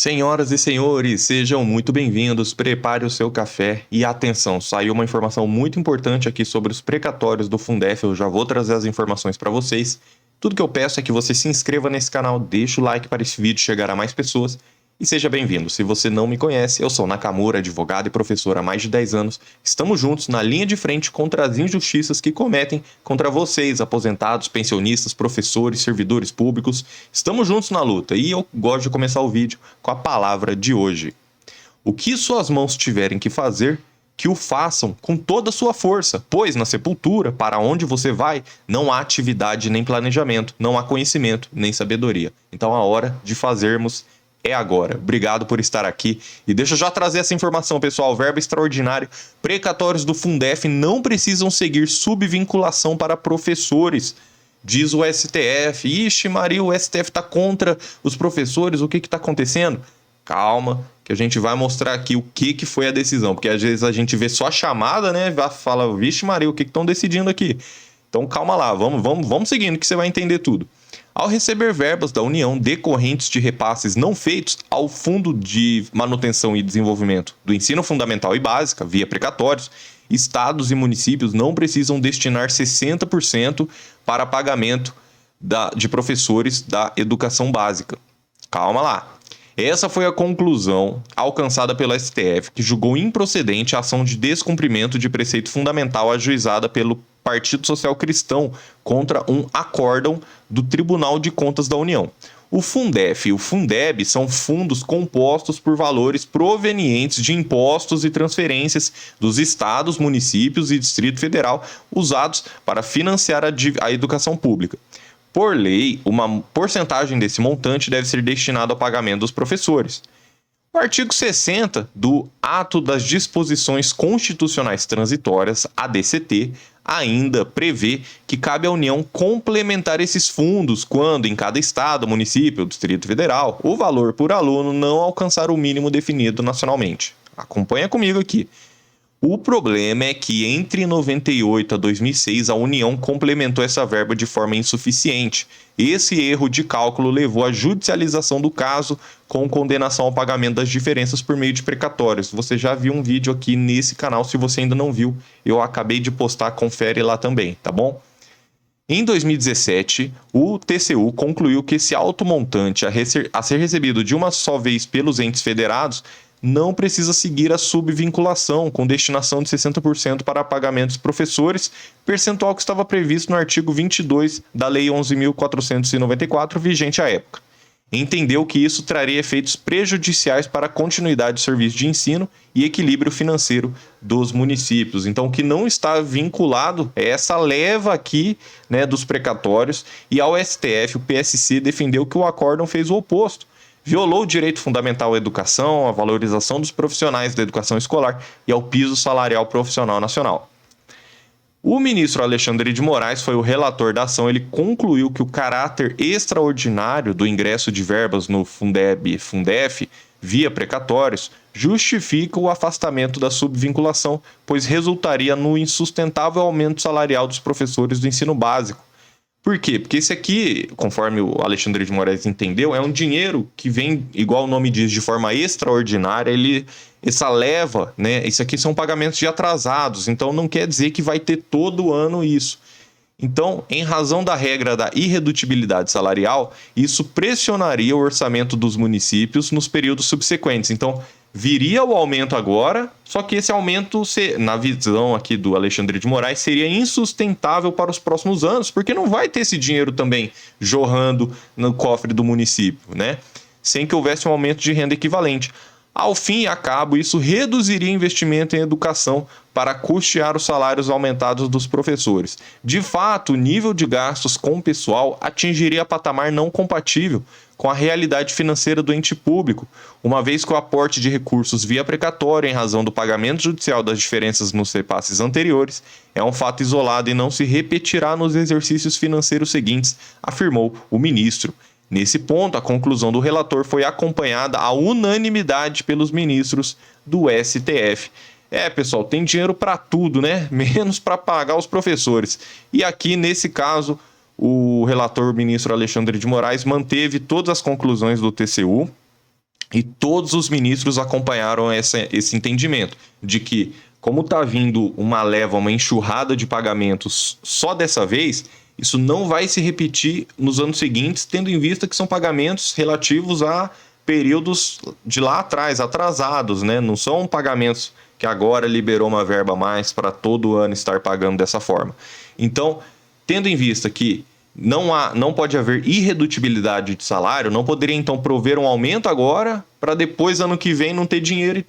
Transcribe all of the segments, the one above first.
Senhoras e senhores, sejam muito bem-vindos. Prepare o seu café e atenção, saiu uma informação muito importante aqui sobre os precatórios do Fundef. Eu já vou trazer as informações para vocês. Tudo que eu peço é que você se inscreva nesse canal, deixe o like para esse vídeo chegar a mais pessoas e seja bem-vindo. Se você não me conhece, eu sou Nakamura, advogado e professor há mais de 10 anos. Estamos juntos na linha de frente contra as injustiças que cometem contra vocês, aposentados, pensionistas, professores, servidores públicos. Estamos juntos na luta e eu gosto de começar o vídeo com a palavra de hoje. O que suas mãos tiverem que fazer, que o façam com toda a sua força, pois na sepultura, para onde você vai, não há atividade nem planejamento, não há conhecimento nem sabedoria. Então a hora de fazermos é agora. Obrigado por estar aqui. E deixa eu já trazer essa informação, pessoal. Verbo extraordinário. Precatórios do Fundef não precisam seguir subvinculação para professores. Diz o STF. Ixi, Maria, o STF está contra os professores. O que está acontecendo? Calma, que a gente vai mostrar aqui o que foi a decisão. Porque às vezes a gente vê só a chamada, né? Fala, vixe, Maria, o que estão decidindo aqui? Então calma lá, vamos seguindo que você vai entender tudo. Ao receber verbas da União decorrentes de repasses não feitos ao Fundo de Manutenção e Desenvolvimento do Ensino Fundamental e Básica, via precatórios, estados e municípios não precisam destinar 60% para pagamento de professores da educação básica. Calma lá. Essa foi a conclusão alcançada pela STF, que julgou improcedente a ação de descumprimento de preceito fundamental ajuizada pelo Partido Social Cristão contra um acórdão do Tribunal de Contas da União. O Fundef e o Fundeb são fundos compostos por valores provenientes de impostos e transferências dos estados, municípios e Distrito Federal usados para financiar a educação pública. Por lei, uma porcentagem desse montante deve ser destinada ao pagamento dos professores. O artigo 60 do Ato das Disposições Constitucionais Transitórias, ADCT, ainda prevê que cabe à União complementar esses fundos quando, em cada estado, município ou Distrito Federal, o valor por aluno não alcançar o mínimo definido nacionalmente. Acompanha comigo aqui. O problema é que entre 98 a 2006 a União complementou essa verba de forma insuficiente. Esse erro de cálculo levou à judicialização do caso com condenação ao pagamento das diferenças por meio de precatórios. Você já viu um vídeo aqui nesse canal, se você ainda não viu, eu acabei de postar, confere lá também, tá bom? Em 2017, o TCU concluiu que esse alto montante a ser recebido de uma só vez pelos entes federados não precisa seguir a subvinculação, com destinação de 60% para pagamento dos professores, percentual que estava previsto no artigo 22 da Lei 11.494, vigente à época. Entendeu que isso traria efeitos prejudiciais para a continuidade do serviço de ensino e equilíbrio financeiro dos municípios. Então, o que não está vinculado é essa leva aqui, né, dos precatórios, e ao STF, o PSC defendeu que o acórdão fez o oposto. Violou o direito fundamental à educação, à valorização dos profissionais da educação escolar e ao piso salarial profissional nacional. O ministro Alexandre de Moraes foi o relator da ação. Ele concluiu que o caráter extraordinário do ingresso de verbas no Fundeb e Fundef via precatórios justifica o afastamento da subvinculação, pois resultaria no insustentável aumento salarial dos professores do ensino básico. Por quê? Porque esse aqui, conforme o Alexandre de Moraes entendeu, é um dinheiro que vem, igual o nome diz, de forma extraordinária. Essa leva, né? Isso aqui são pagamentos de atrasados, então não quer dizer que vai ter todo ano isso. Então, em razão da regra da irredutibilidade salarial, isso pressionaria o orçamento dos municípios nos períodos subsequentes. Então, viria o aumento agora, só que esse aumento, na visão aqui do Alexandre de Moraes, seria insustentável para os próximos anos, porque não vai ter esse dinheiro também jorrando no cofre do município, né? Sem que houvesse um aumento de renda equivalente. Ao fim e a cabo, isso reduziria investimento em educação para custear os salários aumentados dos professores. De fato, o nível de gastos com o pessoal atingiria patamar não compatível com a realidade financeira do ente público, uma vez que o aporte de recursos via precatório em razão do pagamento judicial das diferenças nos repasses anteriores é um fato isolado e não se repetirá nos exercícios financeiros seguintes, afirmou o ministro. Nesse ponto, a conclusão do relator foi acompanhada à unanimidade pelos ministros do STF. Pessoal, tem dinheiro para tudo, né? Menos para pagar os professores. E aqui, nesse caso, o relator, o ministro Alexandre de Moraes, manteve todas as conclusões do TCU, E todos os ministros acompanharam esse entendimento de que, como está vindo uma leva, uma enxurrada de pagamentos só dessa vez, isso não vai se repetir nos anos seguintes, tendo em vista que são pagamentos relativos a períodos de lá atrás, atrasados, né? Não são pagamentos que agora liberou uma verba a mais para todo ano estar pagando dessa forma. Então, tendo em vista que não pode haver irredutibilidade de salário, não poderia então prover um aumento agora para depois, ano que vem, não ter dinheiro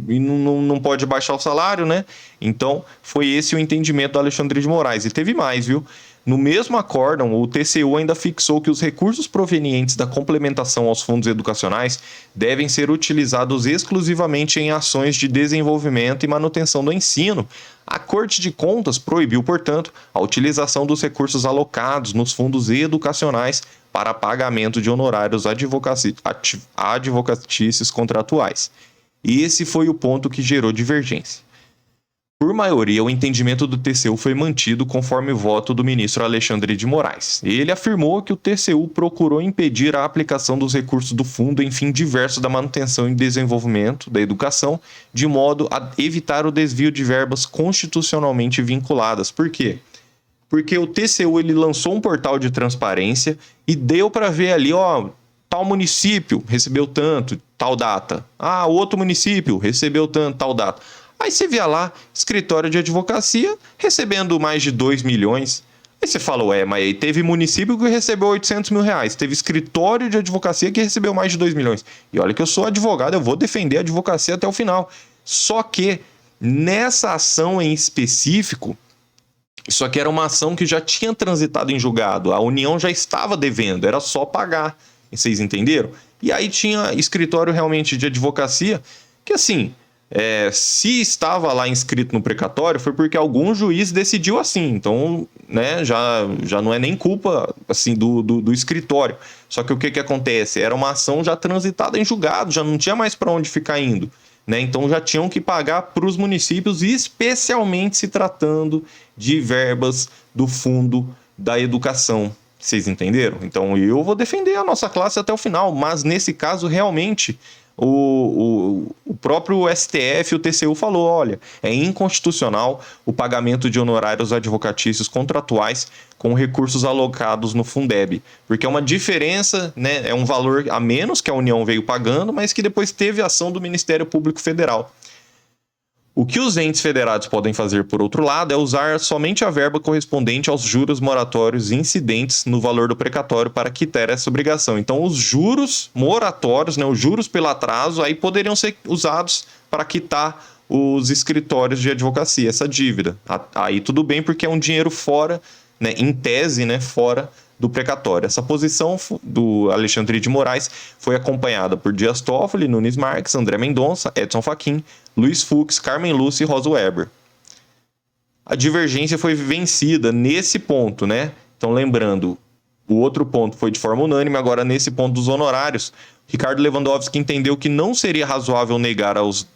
e não pode baixar o salário, né? Então, foi esse o entendimento do Alexandre de Moraes. E teve mais, viu? No mesmo acórdão, o TCU ainda fixou que os recursos provenientes da complementação aos fundos educacionais devem ser utilizados exclusivamente em ações de desenvolvimento e manutenção do ensino. A Corte de Contas proibiu, portanto, a utilização dos recursos alocados nos fundos educacionais para pagamento de honorários advocatícios contratuais. Esse foi o ponto que gerou divergência. Por maioria, o entendimento do TCU foi mantido conforme o voto do ministro Alexandre de Moraes. Ele afirmou que o TCU procurou impedir a aplicação dos recursos do fundo em fim diverso da manutenção e desenvolvimento da educação, de modo a evitar o desvio de verbas constitucionalmente vinculadas. Por quê? Porque o TCU ele lançou um portal de transparência e deu para ver ali, ó, tal município recebeu tanto, tal data. Ah, outro município recebeu tanto, tal data. Aí você via lá, escritório de advocacia recebendo mais de 2 milhões. Aí você fala, ué, mas aí teve município que recebeu 800 mil reais. Teve escritório de advocacia que recebeu mais de 2 milhões. E olha que eu sou advogado, eu vou defender a advocacia até o final. Só que nessa ação em específico, isso aqui era uma ação que já tinha transitado em julgado. A União já estava devendo, era só pagar. Vocês entenderam? E aí tinha escritório realmente de advocacia que assim... se estava lá inscrito no precatório foi porque algum juiz decidiu assim, então, né, já não é nem culpa assim do escritório. Só que o que acontece? Era uma ação já transitada em julgado, já não tinha mais para onde ficar indo, né? Então já tinham que pagar para os municípios, especialmente se tratando de verbas do Fundo da Educação. Vocês entenderam? Então eu vou defender a nossa classe até o final, mas nesse caso realmente o próprio STF, o TCU falou, olha, é inconstitucional o pagamento de honorários advocatícios contratuais com recursos alocados no Fundeb, porque é uma diferença, né, é um valor a menos que a União veio pagando, mas que depois teve ação do Ministério Público Federal. O que os entes federados podem fazer, por outro lado, é usar somente a verba correspondente aos juros moratórios incidentes no valor do precatório para quitar essa obrigação. Então, os juros moratórios, né, os juros pelo atraso, aí poderiam ser usados para quitar os escritórios de advocacia, essa dívida. Aí tudo bem, porque é um dinheiro fora, né, em tese, né, fora do precatório. Essa posição do Alexandre de Moraes foi acompanhada por Dias Toffoli, Nunes Marques, André Mendonça, Edson Fachin, Luiz Fux, Carmen Lúcia e Rosa Weber. A divergência foi vencida nesse ponto, né? Então, lembrando, o outro ponto foi de forma unânime, agora nesse ponto dos honorários, Ricardo Lewandowski entendeu que não seria razoável negar aos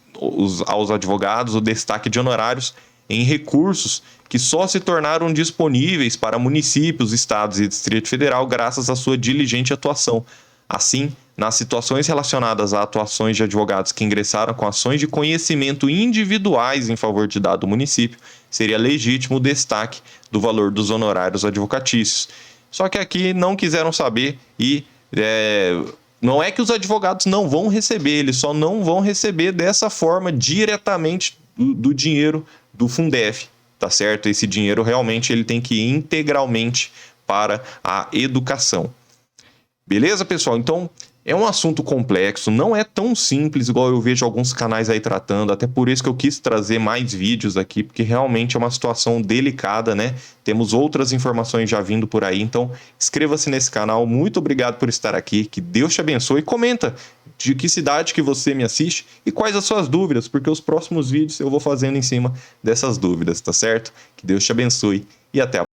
advogados o destaque de honorários em recursos que só se tornaram disponíveis para municípios, estados e Distrito Federal graças à sua diligente atuação. Assim, nas situações relacionadas a atuações de advogados que ingressaram com ações de conhecimento individuais em favor de dado município, seria legítimo o destaque do valor dos honorários advocatícios. Só que aqui não quiseram saber e não é que os advogados não vão receber, eles só não vão receber dessa forma diretamente do dinheiro do Fundef, tá certo? Esse dinheiro realmente ele tem que ir integralmente para a educação. Beleza, pessoal? Então, é um assunto complexo, não é tão simples igual eu vejo alguns canais aí tratando, até por isso que eu quis trazer mais vídeos aqui, porque realmente é uma situação delicada, né? Temos outras informações já vindo por aí, então inscreva-se nesse canal, muito obrigado por estar aqui, que Deus te abençoe e comenta de que cidade que você me assiste e quais as suas dúvidas, porque os próximos vídeos eu vou fazendo em cima dessas dúvidas, tá certo? Que Deus te abençoe e até a próxima.